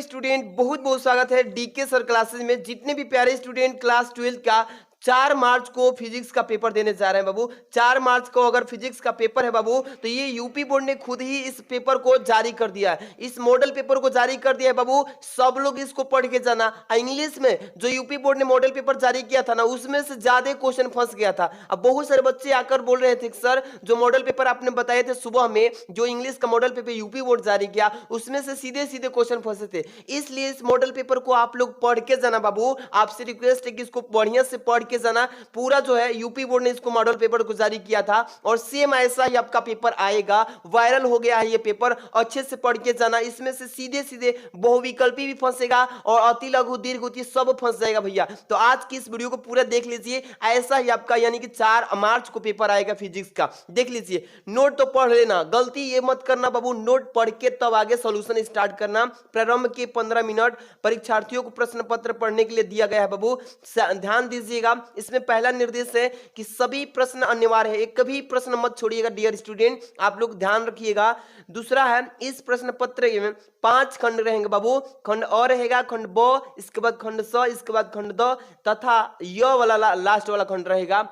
Student बहुत बहुत स्वागत है डीके सर क्लासेस में। जितने भी प्यारे स्टूडेंट क्लास 12 का 4 मार्च को फिजिक्स का पेपर देने जा रहे हैं बाबू, 4 मार्च को अगर फिजिक्स का पेपर है बाबू, तो ये यूपी बोर्ड ने खुद ही इस पेपर को जारी कर दिया है, इस मॉडल पेपर को जारी कर दिया है बाबू। सब लोग इसको पढ़ के जाना। इंग्लिश में जो यूपी बोर्ड ने मॉडल पेपर जारी किया था ना, उसमें से ज्यादा क्वेश्चन फंस गया था। अब बहुत सारे बच्चे आकर बोल रहे थे सर जो मॉडल पेपर आपने बताए थे सुबह में, जो इंग्लिश का मॉडल पेपर यूपी बोर्ड जारी किया, उसमें से सीधे सीधे क्वेश्चन फंसे थे। इसलिए इस मॉडल पेपर को आप लोग पढ़ के जाना बाबू। आपसे रिक्वेस्ट है कि इसको बढ़िया से पढ़ के जाना। पूरा जो है यूपी बोर्ड ने इसको मॉडल पेपर को जारी किया था और सेम ऐसा ही आपका पेपर आएगा। वायरल हो गया है ये पेपर, अच्छे से पढ़ के जाना। इसमें से सीधे सीधे बहुविकल्पी भी फंसेगा और अति लघु दीर्घ उत्तरीय सब फंस जाएगा भैया। तो आज की इस वीडियो को पूरा देख लीजिए। ऐसा ही आपका यानी कि 4 मार्च को पेपर आएगा फिजिक्स का, देख लीजिए। नोट तो पढ़ लेना, गलती ये मत करना बाबू, नोट पढ़ के तब आगे सॉल्यूशन स्टार्ट करना। प्रारंभ के 15 मिनट परीक्षार्थियों को प्रश्न पत्र पढ़ने के लिए दिया गया है बाबू, ध्यान दीजिएगा। इसमें पहला निर्देश है कि सभी प्रश्न अनिवार्य है, एक भी प्रश्न मत छोड़िएगा डियर स्टूडेंट, आप लोग ध्यान रखिएगा। दूसरा है इस प्रश्न पत्र में 5 खंड रहेंगे बाबू। खंड अ रहेगा, खंड ब, इसके बाद खंड स, इसके बाद खंड द तथा य वाला लास्ट वाला खंड रहेगा।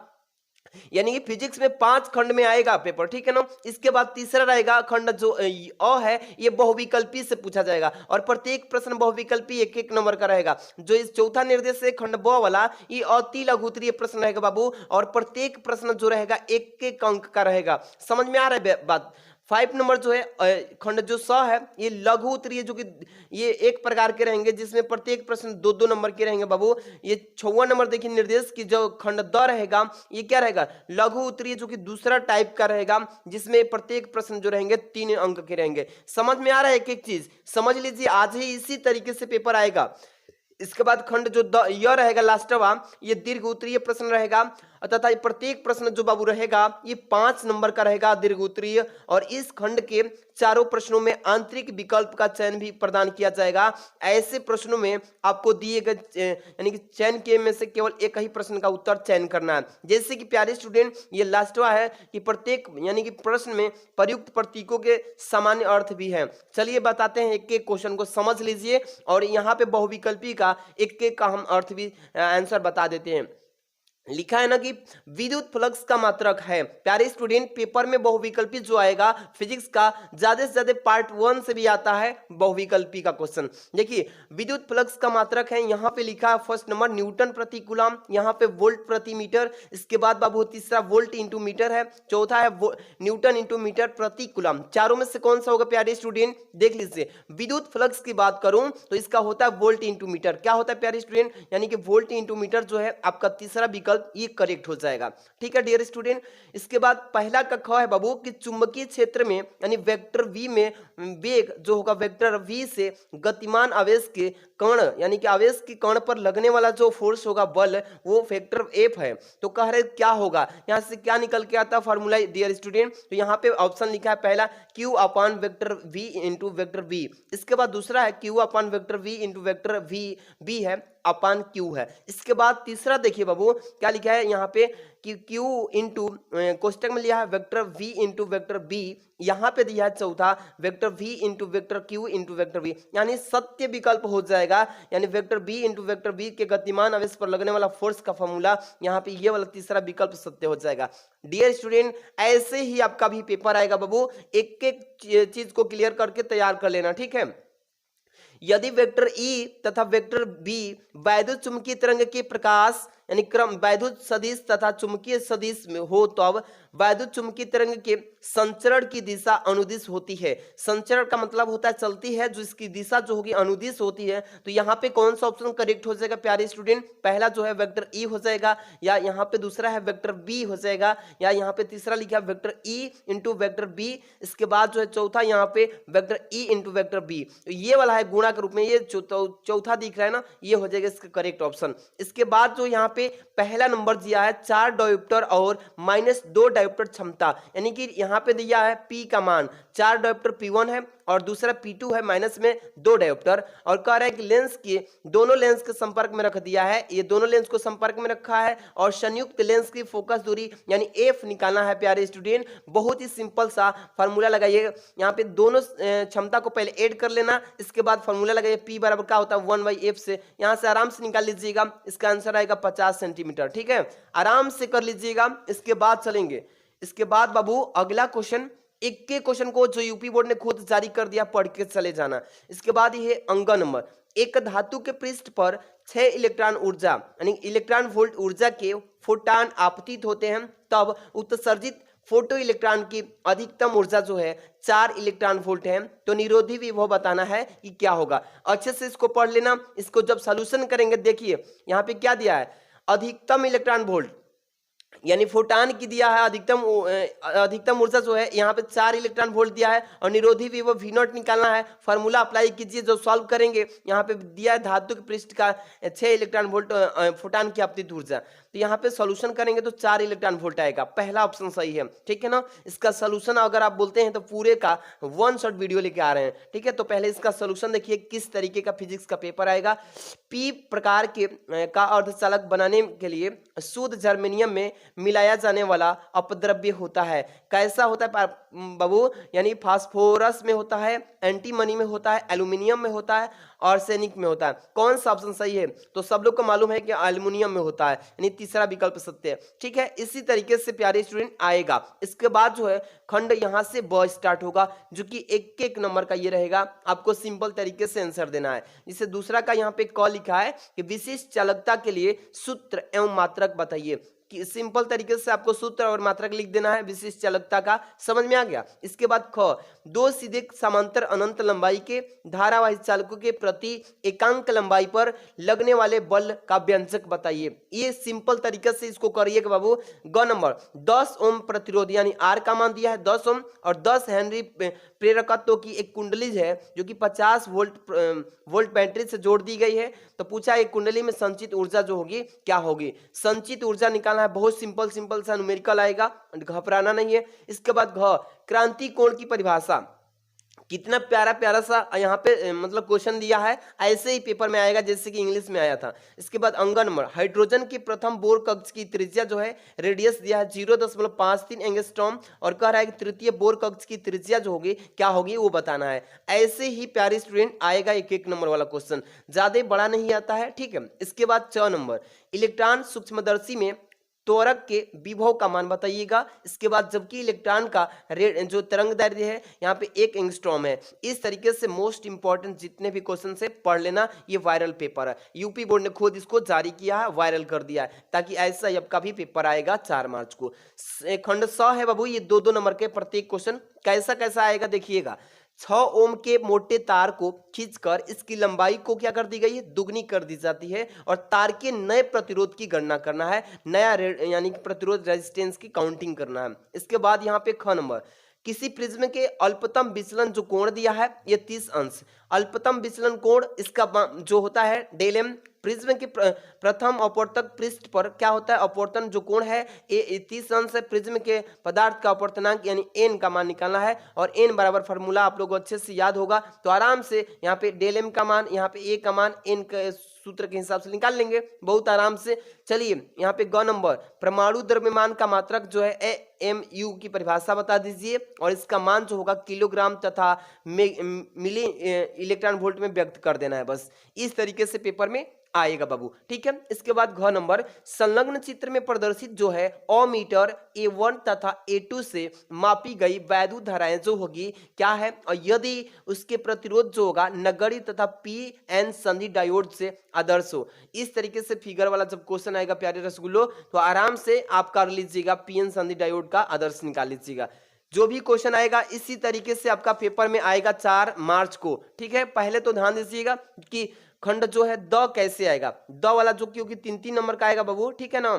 यानी कि फिजिक्स में 5 खंड में आएगा पेपर, ठीक है ना। इसके बाद तीसरा रहेगा खंड जो अ है, ये बहुविकल्पी से पूछा जाएगा और प्रत्येक प्रश्न बहुविकल्पी 1-1 नंबर का रहेगा। जो इस चौथा निर्देश है खंड ब वाला, ये अति लघु उत्तरीय प्रश्न रहेगा बाबू और प्रत्येक प्रश्न जो रहेगा 1-1 अंक का रहेगा। समझ में आ रहा है बात। 5 नंबर जो है खंड जो स है, ये लघु उत्तरीय जो कि ये एक प्रकार के रहेंगे, जिसमें प्रत्येक प्रश्न 2-2 नंबर के रहेंगे बाबू। ये 6वां नंबर देखिए निर्देश की जो खंड द रहेगा, ये क्या रहेगा, लघु उत्तरीय जो कि दूसरा टाइप का रहेगा, जिसमें प्रत्येक प्रश्न जो रहेंगे 3 अंक के रहेंगे। समझ में आ रहा है, एक एक चीज समझ लीजिए। आज ही इसी तरीके से पेपर आएगा। इसके बाद खंड जो य रहेगा लास्टवा, ये दीर्घ उत्तरीय प्रश्न रहेगा तथा प्रत्येक प्रश्न जो बाबू रहेगा ये 5 नंबर का रहेगा दीर्घ उत्तरीय। और इस खंड के चारों प्रश्नों में आंतरिक विकल्प का चयन भी प्रदान किया जाएगा। ऐसे प्रश्नों में आपको दिए गए यानी कि चयन किए में से केवल एक ही प्रश्न का उत्तर चयन करना है। जैसे कि प्यारे स्टूडेंट ये लास्टवा है कि प्रत्येक यानी कि प्रश्न में प्रयुक्त प्रतीकों के सामान्य अर्थ भी है। चलिए बताते हैं, एक एक क्वेश्चन को समझ लीजिए और यहाँ पे बहुविकल्पी का एक एक का हम अर्थ भी आंसर बता देते हैं। लिखा है ना कि विद्युत फ्लक्स का मात्रक है। प्यारे स्टूडेंट पेपर में बहुविकल्पी जो आएगा फिजिक्स का, ज्यादा से ज्यादा पार्ट 1 से भी आता है बहुविकल्पी का क्वेश्चन। देखिए विद्युत फ्लक्स का मात्रक है, यहाँ पे लिखा है फर्स्ट नंबर न्यूटन प्रति कूलम, यहाँ पे वोल्ट प्रति मीटर। इसके बाद बाबू तीसरा वोल्ट इंटू मीटर है, चौथा है न्यूटन इंटू मीटर प्रति कूलम। चारों में से कौन सा होगा प्यारे स्टूडेंट, देख लीजिए। विद्युत फ्लक्स की बात करूं तो इसका होता है वोल्ट इंटू मीटर। क्या होता है प्यारे स्टूडेंट, यानी कि वोल्ट इंटू मीटर जो है आपका तीसरा विकल्प ये करेक्ट हो जाएगा, ठीक है डियर स्टूडेंट। इसके बाद पहला का ख है बाबू कि चुंबकीय क्षेत्र में यानी वेक्टर v में वेग जो होगा वेक्टर v से गतिमान आवेश के कण यानी कि आवेश के कण पर लगने वाला जो फोर्स होगा बल, वो वेक्टर f है। तो कह रहे क्या होगा, यहां से क्या निकल के आता फॉर्मूला डियर स्टूडेंट। तो यहाँ पे ऑप्शन लिखा है पहला q upon vector v into vector v। इसके बाद दूसरा है q upon vector v into vector v है अपान क्यू है। इसके बाद तीसरा देखिए बाबू क्या लिखा है यहाँ पे कि क्यू इंटू कोष्टक में लिया है vector v into vector b, यहाँ पे दिया है चौथा vector v into vector q into vector v, यानी सत्य विकल्प हो जाएगा। यानी vector b into vector v के गतिमान आवेश पर लगने वाला फोर्स का फॉर्मूला यहाँ पे ये वाला तीसरा विकल्प सत्य हो जाएगा। डियर स्टूडेंट ऐसे ही आपका भी पेपर आएगा बाबू, एक एक चीज को क्लियर करके तैयार कर लेना, ठीक है। यदि वेक्टर E तथा वेक्टर B वैद्युत चुंबकीय तरंग के प्रकाश यानी क्रम वैद्युत सदिश तथा चुंबकीय सदिश में हो तो अब वैद्युत चुंबकीय तरंग के संचरण की दिशा अनुदिश होती है। संचरण का मतलब होता है चलती है, जो इसकी दिशा जो होगी अनुदिश होती है। तो यहाँ पे कौन सा ऑप्शन करेक्ट हो जाएगा प्यारे स्टूडेंट, पहला जो है वेक्टर E हो जाएगा, या यहाँ पे दूसरा है वेक्टर B हो जाएगा, या यहाँ पे तीसरा लिखा है vector E into vector B। इसके बाद जो है चौथा यहाँ पे vector E into vector B। तो ये वाला है गुणा के रूप में, ये चौथा दिख रहा है ना, ये हो जाएगा इसका करेक्ट ऑप्शन। इसके बाद जो यहाँ पे पहला नंबर दिया है 4 डायोप्टर और -2 डायोप्टर क्षमता, यानी कि यहाँ पे दिया है P का मान 4 डायोप्टर P1 है और दूसरा P2 है माइनस में 2 डायोप्टर, और कह रहा है कि लेंस के दोनों लेंस के संपर्क में रख दिया है, ये दोनों लेंस को संपर्क में रखा है और संयुक्त लेंस की फोकस दूरी यानी F निकालना है प्यारे स्टूडेंट। बहुत ही सिंपल सा फार्मूला लगाइए, यहाँ पे दोनों क्षमता को पहले ऐड कर लेना, इसके बाद फार्मूला लगाइए, P बराबर क्या होता है 1/F से, यहाँ से आराम से निकाल लीजिएगा, इसका आंसर आएगा 50 सेंटीमीटर। ठीक है, आराम से कर लीजिएगा। इसके बाद चलेंगे, इसके बाद बाबू अगला क्वेश्चन, एक के क्वेश्चन को जो यूपी बोर्ड ने खुद जारी कर दिया पढ़ के चले जाना। इसके बाद ये अंक नंबर, एक धातु के पृष्ठ पर 6 इलेक्ट्रॉन ऊर्जा यानी इलेक्ट्रॉन वोल्ट ऊर्जा के फोटान आपतित होते हैं, तब उत्सर्जित फोटो इलेक्ट्रॉन की अधिकतम ऊर्जा जो है 4 इलेक्ट्रॉन वोल्ट है, तो निरोधी विभव बताना है कि क्या होगा। अच्छे से इसको पढ़ लेना। इसको जब सॉल्यूशन करेंगे, देखिए यहाँ पे क्या दिया है, अधिकतम इलेक्ट्रॉन वोल्ट यानी फोटान की दिया है, अधिकतम ऊर्जा जो है यहाँ पे 4 इलेक्ट्रॉन वोल्ट दिया है, और निरोधी विभव V0 निकालना है। फार्मूला अप्लाई कीजिए, जो सॉल्व करेंगे यहाँ पे दिया है धातु के पृष्ठ का 6 इलेक्ट्रॉन वोल्ट फोटान की आपतित ऊर्जा, तो यहाँ पे सॉल्यूशन करेंगे तो 4 इलेक्ट्रॉन वोल्ट आएगा। पहला ऑप्शन सही है, ठीक है ना। इसका सॉल्यूशन अगर आप बोलते हैं तो पूरे का 1 शॉट वीडियो लेके आ रहे हैं, ठीक है। तो पहले इसका सॉल्यूशन देखिए किस तरीके का फिजिक्स का पेपर आएगा। पी प्रकार के का अर्धचालक बनाने के लिए शुद्ध जर्मेनियम में मिलाया जाने वाला अपद्रव्य होता है। कैसा होता है बाबू, यानी फास्फोरस में होता है, एंटीमनी में होता है, एल्यूमिनियम में होता है, आर्सेनिक में होता है। कौन सा ऑप्शन सही है, तो सब लोग को मालूम है कि एल्यूमिनियम में होता है, यानी तीसरा विकल्प सत्य है, ठीक है। इसी तरीके से प्यारे स्टूडेंट आएगा। इसके बाद जो है खंड यहां से ब स्टार्ट होगा, जो कि एक एक नंबर का ये रहेगा, आपको सिंपल तरीके से आंसर देना है। जिसे दूसरा का यहाँ पे क लिखा है कि विशिष्ट चालकता के लिए सूत्र एवं मात्रक बताइए, कि सिंपल तरीके से आपको सूत्र और मात्रक लिख देना है विशिष्ट चालकता का। समझ में आ गया। इसके बाद ख, दो सीधे समांतर अनंत लंबाई के धारावाही चालकों के प्रति एकांक लंबाई पर लगने वाले बल का व्यंजक बताइए। ये सिंपल तरीके से इसको करिएगा बाबू। ग नंबर 10 ओम प्रतिरोध यानी आर का मान दिया है 10 ओम, और 10 हेनरी प्रेरकत्व की एक कुंडली है जो कि 50 वोल्ट बैटरी से जोड़ दी गई है। तो पूछा एक कुंडली में संचित ऊर्जा जो होगी क्या होगी। संचित ऊर्जा निकालना है, बहुत सिंपल सा न्यूमेरिकल आएगा, घबराना नहीं है। इसके बाद घ, क्रांति कोण की परिभाषा। कितना प्यारा प्यारा सा यहाँ पे मतलब क्वेश्चन दिया है, ऐसे ही पेपर में आएगा जैसे कि इंग्लिश में आया था। इसके बाद अंक नंबर, हाइड्रोजन के प्रथम बोर कक्ष की त्रिज्या जो है रेडियस दिया है 0.53 एंगस्ट्रॉम, और कह रहा है कि तृतीय बोर कक्ष की त्रिज्या जो होगी क्या होगी वो बताना है। ऐसे ही प्यारे स्टूडेंट आएगा एक एक नंबर वाला क्वेश्चन, ज्यादा बड़ा नहीं आता है, ठीक है। इसके बाद 6 नंबर, इलेक्ट्रॉन सूक्ष्मदर्शी में त्वरक के विभव का मान बताइएगा। इसके बाद जबकि इलेक्ट्रॉन का जो तरंग दैर्ध्य है यहाँ पे 1 एंगस्ट्रॉम है। इस तरीके से मोस्ट इंपॉर्टेंट जितने भी क्वेश्चन से पढ़ लेना। ये वायरल पेपर है, यूपी बोर्ड ने खुद इसको जारी किया है, वायरल कर दिया है, ताकि ऐसा ही आपका भी पेपर आएगा 4 मार्च को। खंड 100 है बाबू, ये 2-2 नंबर के प्रत्येक क्वेश्चन कैसा कैसा आएगा देखिएगा। 6 ओम के मोटे तार को खींचकर इसकी लंबाई को क्या कर दी गई है, दुगनी कर दी जाती है, और तार के नए प्रतिरोध की गणना करना है, नया यानी कि प्रतिरोध रेजिस्टेंस की काउंटिंग करना है। इसके बाद यहाँ पे ख नंबर, किसी प्रिज्म के अल्पतम विचलन जो कोण दिया है ये 30 अंश। अल्पतम विचलन कोण इसका जो होता है डेल एम। प्रिज्म के प्रथम अपवर्तक पृष्ठ पर क्या होता है, अपवर्तन जो कोण है ये 30 अंश है। प्रिज्म के पदार्थ का अपवर्तनांक यानी एन का मान निकालना है, और एन बराबर फार्मूला आप लोगों को अच्छे से याद होगा, तो आराम से यहाँ पे डेल एम का मान, यहाँ पे ए का मान एन के सूत्र के हिसाब से निकाल लेंगे बहुत आराम से। चलिए यहाँ पे ग नंबर, परमाणु द्रव्यमान का मात्रक जो है AMU की परिभाषा बता दीजिए, और इसका मान जो होगा किलोग्राम तथा मिली इलेक्ट्रॉन वोल्ट में व्यक्त कर देना है। बस इस तरीके से पेपर में आएगा बाबू, ठीक है। इसके बाद घ नंबर, संलग्न चित्र में प्रदर्शित जो है अमीटर A1 तथा A2 से मापी गई वैद्युत धाराएं जो होगी क्या है, और यदि उसके प्रतिरोध जो होगा नगण्य तथा PN संधि डायोड से आदर्श हो। इस तरीके से फिगर वाला जब क्वेश्चन आएगा प्यारे रसगुल्लो, तो आराम से आप कर लीजिएगा, PN संधि डायोड का आदर्श निकाल लीजिएगा। जो भी क्वेश्चन आएगा इसी तरीके से आपका पेपर में आएगा 4 मार्च को, ठीक है। पहले तो ध्यान दीजिएगा कि खंड जो है द कैसे आएगा, द वाला जो क्योंकि 3-3 नंबर का आएगा बाबू, ठीक है ना।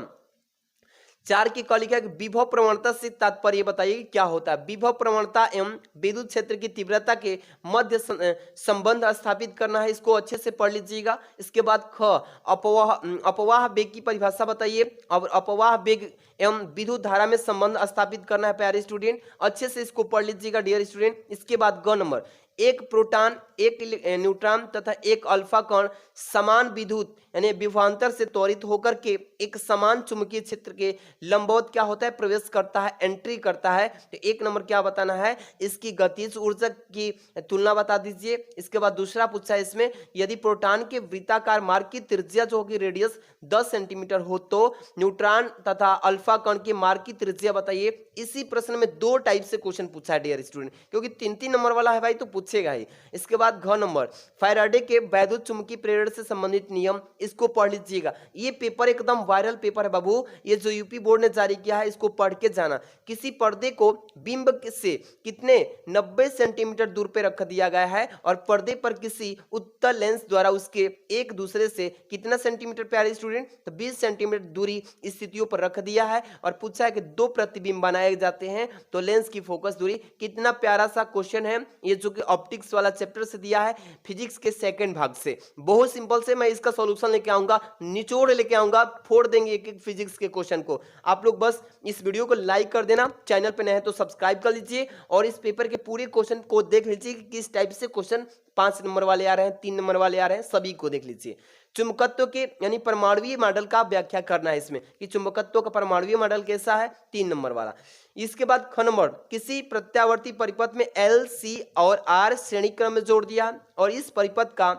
4 की क लिखा है कि विभव प्रवणता से तात्पर्य बताइए कि क्या होता है। विभव प्रवणता एवं विद्युत क्षेत्र की तीव्रता के मध्य संबंध स्थापित करना है, इसको अच्छे से पढ़ लीजिएगा। इसके बाद ख अपवाह वेग की परिभाषा बताइए। और अपवाह वेग एवं विद्युत धारा में संबंध स्थापित करना है प्यारे स्टूडेंट, अच्छे से इसको पढ़ लीजिएगा डियर स्टूडेंट। इसके बाद ग नंबर, एक प्रोटॉन, एक न्यूट्रॉन तथा एक अल्फा कण समान विद्युत यानी विभवांतर से त्वरित होकर के एक समान चुंबकीय क्षेत्र के लंबवत क्या होता है, प्रवेश करता है, एंट्री करता है। तो एक नंबर क्या बताना है, इसकी गतिज ऊर्जा की तुलना बता दीजिए। इसके बाद दूसरा पूछा है इसमें, यदि प्रोटॉन के वृत्ताकार मार्ग की त्रिज्या जो होगी रेडियस 10 सेंटीमीटर हो तो न्यूट्रॉन तथा अल्फा कण के मार्ग की त्रिज्या बताइए। इसी प्रश्न में 2 टाइप से क्वेश्चन पूछा है डियर स्टूडेंट, क्योंकि 3-3 नंबर वाला है भाई तो पूछेगा ही। इसके बाद घ नंबर, फैराडे के वैद्युत चुंबकीय प्रेरण से संबंधित नियम, इसको पढ़ लीजिएगा। ये पेपर एकदम वायरल पेपर है बाबू, ये जो यूपी बोर्ड ने जारी किया है, इसको पढ़ के जाना। किसी पर्दे को बिंब से कितने 90 सेंटीमीटर दूर पे रख दिया गया है और पर्दे पर किसी उत्तल लेंस द्वारा उसके एक दूसरे से कितना सेंटीमीटर प्यारे स्टूडेंट, तो 20 सेंटीमीटर दूरी स्थितियों पर रख दिया है। और पूछा है कि 2 प्रतिबिंब बनाए जाते हैं तो लेंस की फोकस दूरी। कितना प्यारा सा क्वेश्चन है ये, जो कि ऑप्टिक्स वाला चैप्टर से दिया है, फिजिक्स के सेकंड भाग से। बहुत सिंपल से मैं इसका सॉल्यूशन लेके आऊंगा, निचोड़ लेके आऊंगा, फोड़ देंगे एक एक फिजिक्स के क्वेश्चन को। आप लोग बस इस वीडियो को लाइक कर देना, चैनल पे नए हैं तो सब्सक्राइब कर लीजिए और इस पेपर के पूरे क्वेश्चन को देख लीजिए कि किस टाइप से क्वेश्चन 5 नंबर वाले आ रहे हैं, 3 नंबर वाले आ रहे हैं, सभी को देख लीजिए। चुंबकत्व के यानी परमाणुवीय मॉडल का व्याख्या करना है इसमें कि चुंबकत्व का परमाणुवीय मॉडल कैसा है, 3 नंबर वाला। इसके बाद ख नंबर, किसी प्रत्यावर्ती परिपथ में एल, सी और आर श्रेणी क्रम में जोड़ दिया और इस परिपथ का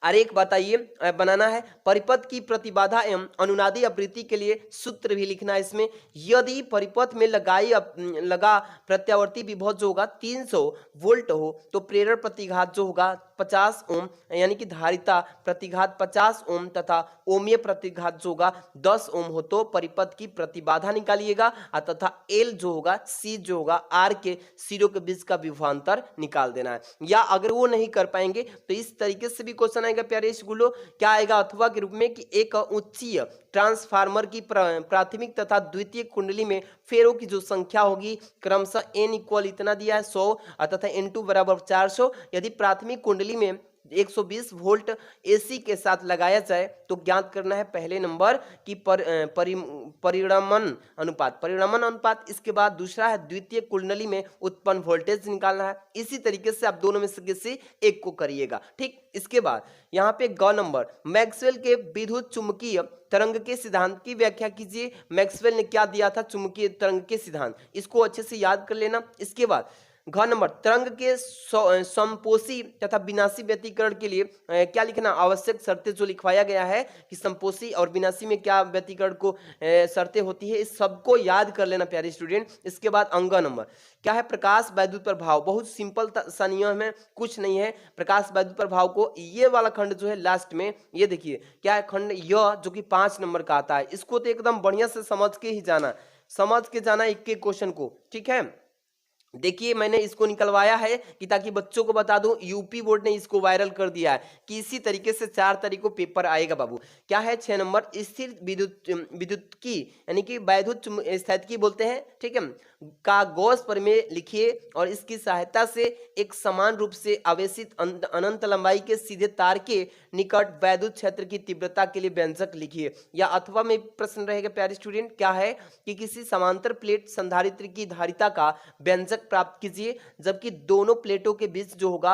आरेख बताइए बनाना है। परिपथ की प्रतिबाधा एवं अनुनादी आवृत्ति के लिए सूत्र भी लिखना है इसमें। यदि परिपथ में लगा प्रत्यावर्ती विभव जो होगा 300 वोल्ट हो तो प्रेरण प्रतिघात जो होगा 50 ओम यानी कि धारिता प्रतिघात 50 ओम तथा ओमीय प्रतिघात जो होगा 10 ओम हो तो परिपथ की प्रतिबाधा निकालिएगा तथा एल जो होगा, सी जो होगा, आर के सिरों के बीच का विभवांतर निकाल देना है। या अगर वो नहीं कर पाएंगे तो इस तरीके से भी क्वेश्चन आएगा प्यारे स्कूलों, क्या आएगा अथवा के रूप में कि एक उच्चीय ट्रांसफार्मर की प्राथमिक तथा द्वितीय कुंडली में फेरों की जो संख्या होगी क्रमशः n इक्वल इतना दिया है 100 तथा n2 बराबर 400। यदि प्राथमिक कुंडली में 120 वोल्ट एसी के साथ लगाया जाए तो ज्ञात करना है पहले नंबर की परिणमन अनुपात। इसके बाद दूसरा है द्वितीय कुंडली में उत्पन्न वोल्टेज निकालना है। इसी तरीके से आप दोनों में से किसी एक को करिएगा, ठीक। इसके बाद यहाँ पे ग नंबर, मैक्सवेल के विद्युत चुंबकीय तरंग के सिद्धांत की व्याख्या कीजिए। मैक्सवेल ने क्या दिया था, चुंबकीय तरंग के सिद्धांत, इसको अच्छे से याद कर लेना। इसके बाद घ नंबर, तरंग के समपोषी तथा विनाशी व्यतिकरण के लिए क्या लिखना, आवश्यक शर्तें जो लिखवाया गया है कि समपोषी और विनाशी में क्या व्यतिकरण को शर्तें होती है, इस सबको याद कर लेना प्यारे स्टूडेंट। इसके बाद अंग नंबर क्या है, प्रकाश वैद्युत प्रभाव, बहुत सिंपल सा नियम है, कुछ नहीं है। प्रकाश वैद्युत प्रभाव को ये वाला खंड जो है लास्ट में, ये देखिए क्या है खंड य, जो कि 5 नंबर का आता है। इसको तो एकदम बढ़िया से समझ के ही जाना, समझ के जाना एक एक क्वेश्चन को, ठीक है। देखिए मैंने इसको निकलवाया है कि ताकि बच्चों को बता दूं, यूपी बोर्ड ने इसको वायरल कर दिया है कि इसी तरीके से 4 तारीख को पेपर आएगा बाबू। क्या है 6 नंबर, स्थिर विद्युत की यानी कि वैद्युत स्थैतिकी बोलते हैं, ठीक है, का गॉस प्रमेय लिखिए और इसकी सहायता से एक समान रूप से आवेशित अनंत लंबाई के सीधे तार के निकट वैद्युत क्षेत्र की तीव्रता के लिए व्यंजक लिखिए। या अथवा में प्रश्न रहेगा प्यारे स्टूडेंट, क्या है कि किसी समांतर प्लेट संधारित्र की धारिता का व्यंजक प्राप्त कीजिए जबकि दोनों प्लेटों के बीच जो होगा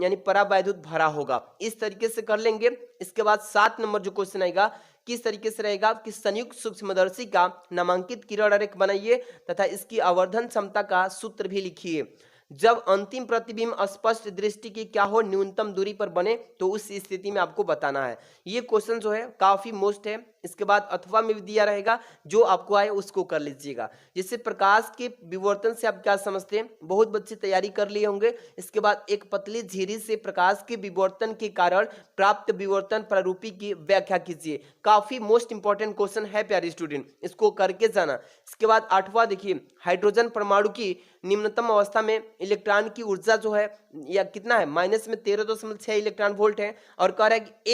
यानी परावैद्युत भरा होगा। इस तरीके से कर लेंगे। इसके बाद 7 नंबर जो क्वेश्चन आएगा किस तरीके से रहेगा कि संयुक्त सूक्ष्मदर्शी का नामांकित किरण आरेख बनाइए तथा इसकी आवर्धन क्षमता का सूत्र भी लिखिए। जब अंतिम प्रतिबिंब स्पष्ट दृष्टि की क्या हो न्यूनतम दूरी पर बने तो उस स्थिति में आपको बताना है। ये क्वेश्चन जो है काफी मोस्ट है। इसके बाद अथवा में भी दिया रहेगा, जो आपको आए उसको कर लीजिएगा। जिससे प्रकाश के विवर्तन से आप क्या समझते हैं, बहुत बच्चे तैयारी कर लिए होंगे। इसके बाद एक पतली झिरी से प्रकाश के विवर्तन के कारण प्राप्त विवर्तन प्रारूपी की व्याख्या कीजिए। काफी मोस्ट इंपॉर्टेंट क्वेश्चन है प्यारे स्टूडेंट, इसको करके जाना। इसके बाद 8वां देखिए, हाइड्रोजन परमाणु की निम्नतम अवस्था में इलेक्ट्रॉन की ऊर्जा जो है या कितना है, माइनस में 13.6 इलेक्ट्रॉन वोल्ट है और कह रहा है कि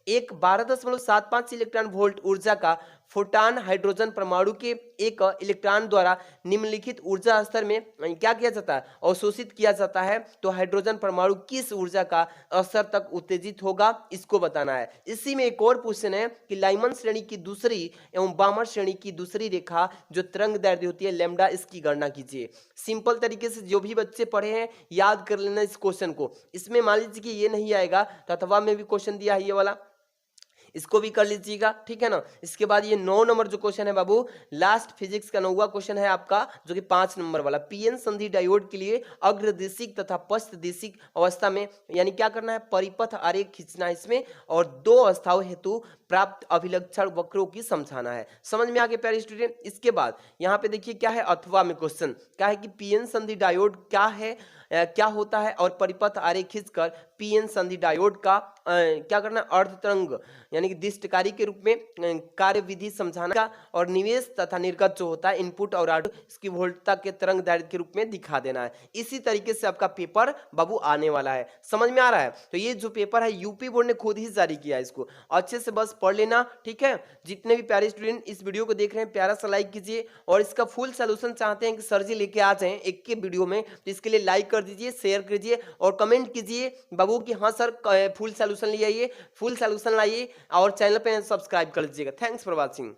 एक 12.75 इलेक्ट्रॉन वोल्ट ऊर्जा का फोटान हाइड्रोजन परमाणु के एक इलेक्ट्रॉन द्वारा निम्नलिखित ऊर्जा स्तर में क्या किया जाता है, अवशोषित किया जाता है, तो हाइड्रोजन परमाणु किस ऊर्जा का स्तर तक उत्तेजित होगा, इसको बताना है। इसी में एक और क्वेश्चन है कि लाइमन श्रेणी की दूसरी एवं बामर श्रेणी की दूसरी रेखा जो तरंग दैर्ध्य होती है लैम्डा, इसकी गणना कीजिए। सिंपल तरीके से जो भी बच्चे पढ़े हैं याद कर लेना इस क्वेश्चन को। इसमें मान लीजिए कि ये नहीं आएगा तो अथवा में भी क्वेश्चन दिया है ये वाला, इसको भी कर लीजिएगा, ठीक है ना। इसके बाद ये 9 नंबर जो क्वेश्चन है बाबू, लास्ट फिजिक्स का 9वां क्वेश्चन है आपका, जो कि 5 नंबर वाला, पीएन संधि डायोड के लिए अग्रदिशिक तथा पश्चदिशिक अवस्था में यानी क्या करना है, परिपथ आरेख खींचना है इसमें, और 2 अवस्थाओं हेतु प्राप्त अभिलक्षण वक्रों की समझाना है। समझ में आ गया प्यारे स्टूडेंट। इसके बाद यहाँ पे देखिए क्या है, अथवा में क्वेश्चन क्या है कि पीएन संधि डायोड क्या है, क्या होता है, और परिपथ आरेख खींचकर पीएन संधि डायोड का क्या करना, अर्ध तरंग यानी कि दिष्टकारी के रूप में कार्य विधि समझाना का, और निवेश तथा निर्गत जो होता है इनपुट और आउटपुट, इसकी वोल्टता के तरंग दैर्ध्य के रूप में दिखा देना है। इसी तरीके से आपका पेपर बाबू आने वाला है। समझ में आ रहा है। तो ये जो पेपर है यूपी बोर्ड ने खुद ही जारी किया है, इसको अच्छे से बस पढ़ लेना, ठीक है। जितने भी प्यारे स्टूडेंट इस वीडियो को देख रहे हैं प्यारा सा लाइक कीजिए, और इसका फुल सोल्यूशन चाहते हैं कि सर जी लेके आ जाएं एक के वीडियो में, तो इसके लिए लाइक कर दीजिए, शेयर कीजिए और कमेंट कीजिए बाबू कि हाँ सर फुल सोल्यूशन ले आइए, फुल सोल्यूशन लाइए, और चैनल पे सब्सक्राइब कर लीजिएगा। Thanks for watching.